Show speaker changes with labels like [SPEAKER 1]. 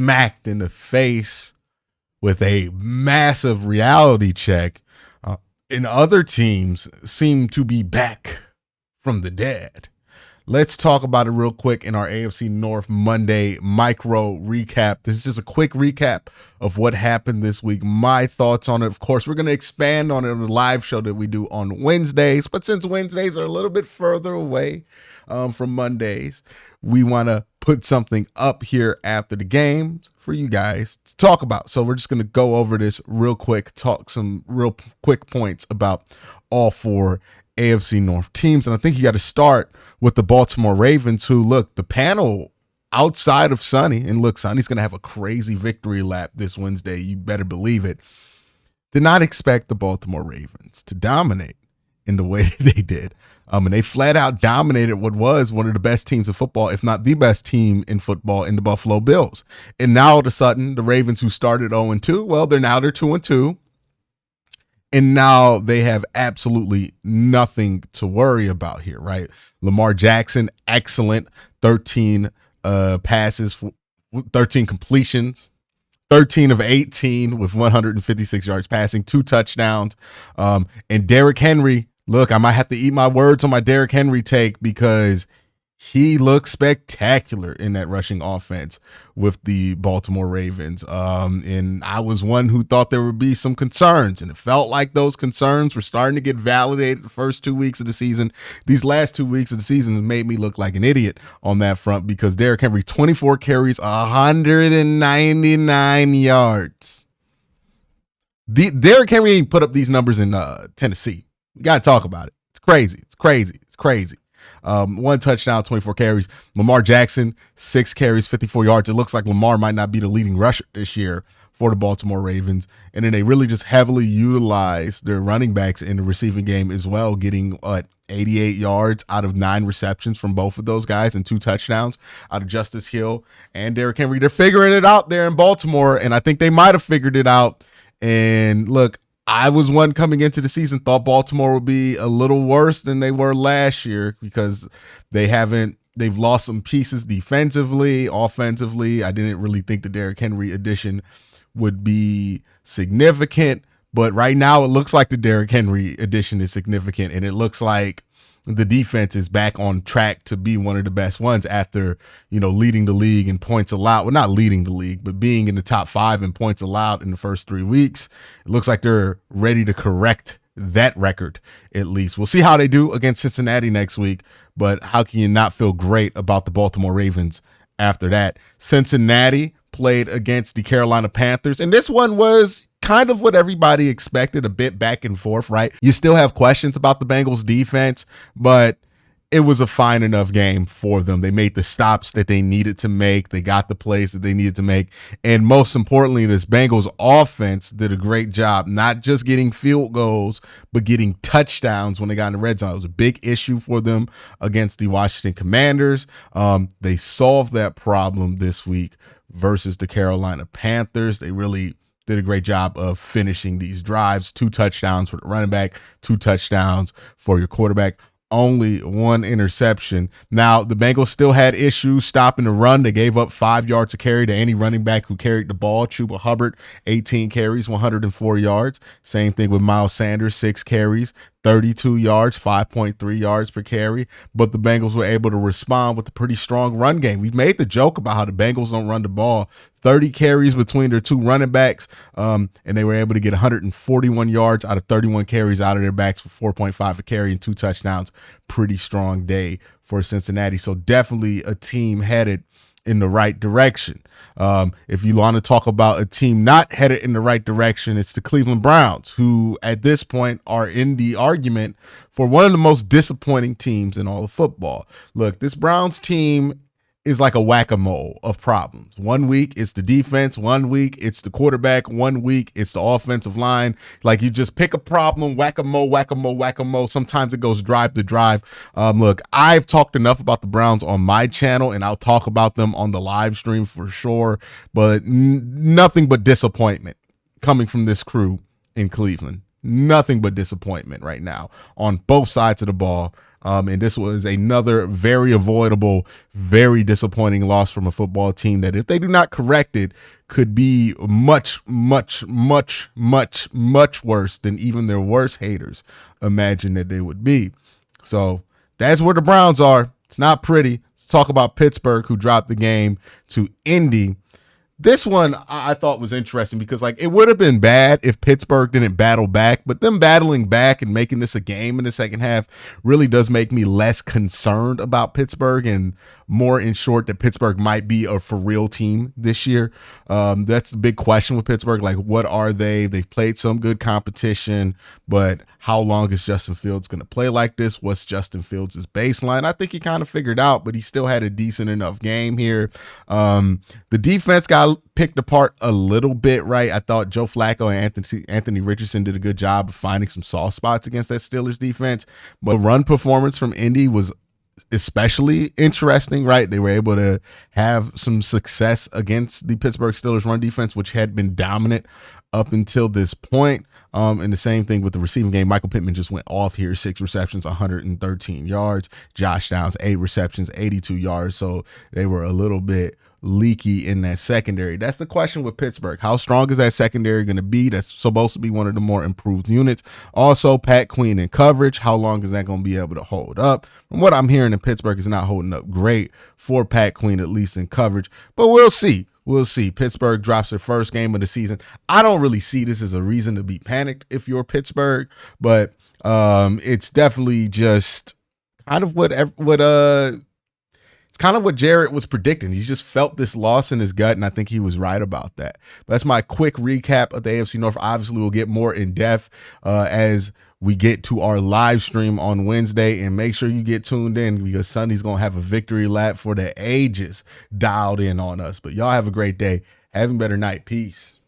[SPEAKER 1] smacked in the face with a massive reality check. And other teams seem to be back from the dead. Let's talk about it real quick in our AFC North Monday micro recap. This is just a quick recap of what happened this week. My thoughts on it. Of course, we're going to expand on it on the live show that we do on Wednesdays. But since Wednesdays are a little bit further away from Mondays, we want to put something up here after the games for you guys to talk about. So we're just going to go over this real quick, talk some real quick points about all four AFC North teams. And I think you got to start with the Baltimore Ravens, who, look, the panel outside of Sonny, and look, Sonny's going to have a crazy victory lap this Wednesday. You better believe it. Did not expect the Baltimore Ravens to dominate in the way that they did. And they flat out dominated what was one of the best teams in football, if not the best team in football, in the Buffalo Bills. And now all of a sudden, the Ravens, who started 0-2, well, they're 2-2. And now they have absolutely nothing to worry about here, right? Lamar Jackson, excellent. 13 passes, 13 completions, 13 of 18 with 156 yards passing, 2 touchdowns. And Derrick Henry, look, I might have to eat my words on my Derrick Henry take because he looks spectacular in that rushing offense with the Baltimore Ravens. And I was one who thought there would be some concerns, and it felt like those concerns were starting to get validated the first 2 weeks of the season. These last 2 weeks of the season have made me look like an idiot on that front because Derrick Henry, 24 carries, 199 yards. Derrick Henry ain't put up these numbers in Tennessee. We got to talk about it. It's crazy. It's crazy. It's crazy. 1 touchdown, 24 carries. Lamar Jackson, 6 carries, 54 yards. It looks like Lamar might not be the leading rusher this year for the Baltimore Ravens. And then they really just heavily utilize their running backs in the receiving game as well, getting 88 yards out of 9 receptions from both of those guys and 2 touchdowns out of Justice Hill and Derrick Henry. They're figuring it out there in Baltimore, and I think they might have figured it out. And look, I was one coming into the season, thought Baltimore would be a little worse than they were last year because they've lost some pieces defensively, offensively. I didn't really think the Derrick Henry addition would be significant, but right now it looks like the Derrick Henry addition is significant, and it looks like the defense is back on track to be one of the best ones after, leading the league in points allowed. Well, not leading the league, but being in the top 5 in points allowed in the first 3 weeks. It looks like they're ready to correct that record, at least. We'll see how they do against Cincinnati next week, but how can you not feel great about the Baltimore Ravens after that? Cincinnati played against the Carolina Panthers, and this one was kind of what everybody expected, a bit back and forth, right? You still have questions about the Bengals defense, but it was a fine enough game for them. They made the stops that they needed to make. They got the plays that they needed to make. And most importantly, this Bengals offense did a great job, not just getting field goals, but getting touchdowns when they got in the red zone. It was a big issue for them against the Washington Commanders. They solved that problem this week versus the Carolina Panthers. They really did a great job of finishing these drives. 2 touchdowns for the running back, 2 touchdowns for your quarterback, only 1 interception. Now, the Bengals still had issues stopping the run. They gave up 5 yards to carry to any running back who carried the ball. Chuba Hubbard, 18 carries, 104 yards. Same thing with Miles Sanders, 6 carries, 32 yards, 5.3 yards per carry. But the Bengals were able to respond with a pretty strong run game. We've made the joke about how the Bengals don't run the ball. 30 carries between their 2 running backs, and they were able to get 141 yards out of 31 carries out of their backs for 4.5 a carry and 2 touchdowns. Pretty strong day for Cincinnati. So definitely a team headed in the right direction. If you want to talk about a team not headed in the right direction, it's the Cleveland Browns, who at this point are in the argument for one of the most disappointing teams in all of football. Look, this Browns team is like a whack-a-mole of problems. 1 week it's the defense, 1 week it's the quarterback, 1 week it's the offensive line. Like, you just pick a problem, whack-a-mole, whack-a-mole, whack-a-mole. Sometimes it goes drive to drive. Look, I've talked enough about the Browns on my channel, and I'll talk about them on the live stream for sure, but nothing but disappointment coming from this crew in Cleveland. Nothing but disappointment right now on both sides of the ball. And this was another very avoidable, very disappointing loss from a football team that, if they do not correct it, could be much, much, much, much, much worse than even their worst haters imagined that they would be. So that's where the Browns are. It's not pretty. Let's talk about Pittsburgh, who dropped the game to Indy. This one I thought was interesting because, like, it would have been bad if Pittsburgh didn't battle back, but them battling back and making this a game in the second half really does make me less concerned about Pittsburgh and more in short that Pittsburgh might be a for real team this year. That's the big question with Pittsburgh. Like, what are they? They've played some good competition, but how long is Justin Fields going to play like this? What's Justin Fields' baseline? I think he kind of figured out, but he still had a decent enough game here. The defense got picked apart a little bit, right? I thought Joe Flacco and Anthony Richardson did a good job of finding some soft spots against that Steelers defense, but the run performance from Indy was especially interesting, right? They were able to have some success against the Pittsburgh Steelers run defense, which had been dominant up until this point. And the same thing with the receiving game. Michael Pittman just went off here, 6 receptions, 113 yards. Josh Downs, 8 receptions, 82 yards. So they were a little bit leaky in that secondary. That's the question with Pittsburgh. How strong is that secondary going to be? That's supposed to be one of the more improved units. Also, Pat Queen in coverage. How long is that going to be able to hold up? From what I'm hearing, Pittsburgh is not holding up great for Pat Queen, at least in coverage. But we'll see. We'll see. Pittsburgh drops their first game of the season. I don't really see this as a reason to be panicked if you're Pittsburgh, but it's definitely just kind of what kind of what Jarrett was predicting. He's just felt this loss in his gut, and I think he was right about that. But that's my quick recap of the AFC North. Obviously, we'll get more in depth as we get to our live stream on Wednesday, and make sure you get tuned in because Sunday's going to have a victory lap for the ages dialed in on us. But y'all have a great day. Have a better night. Peace.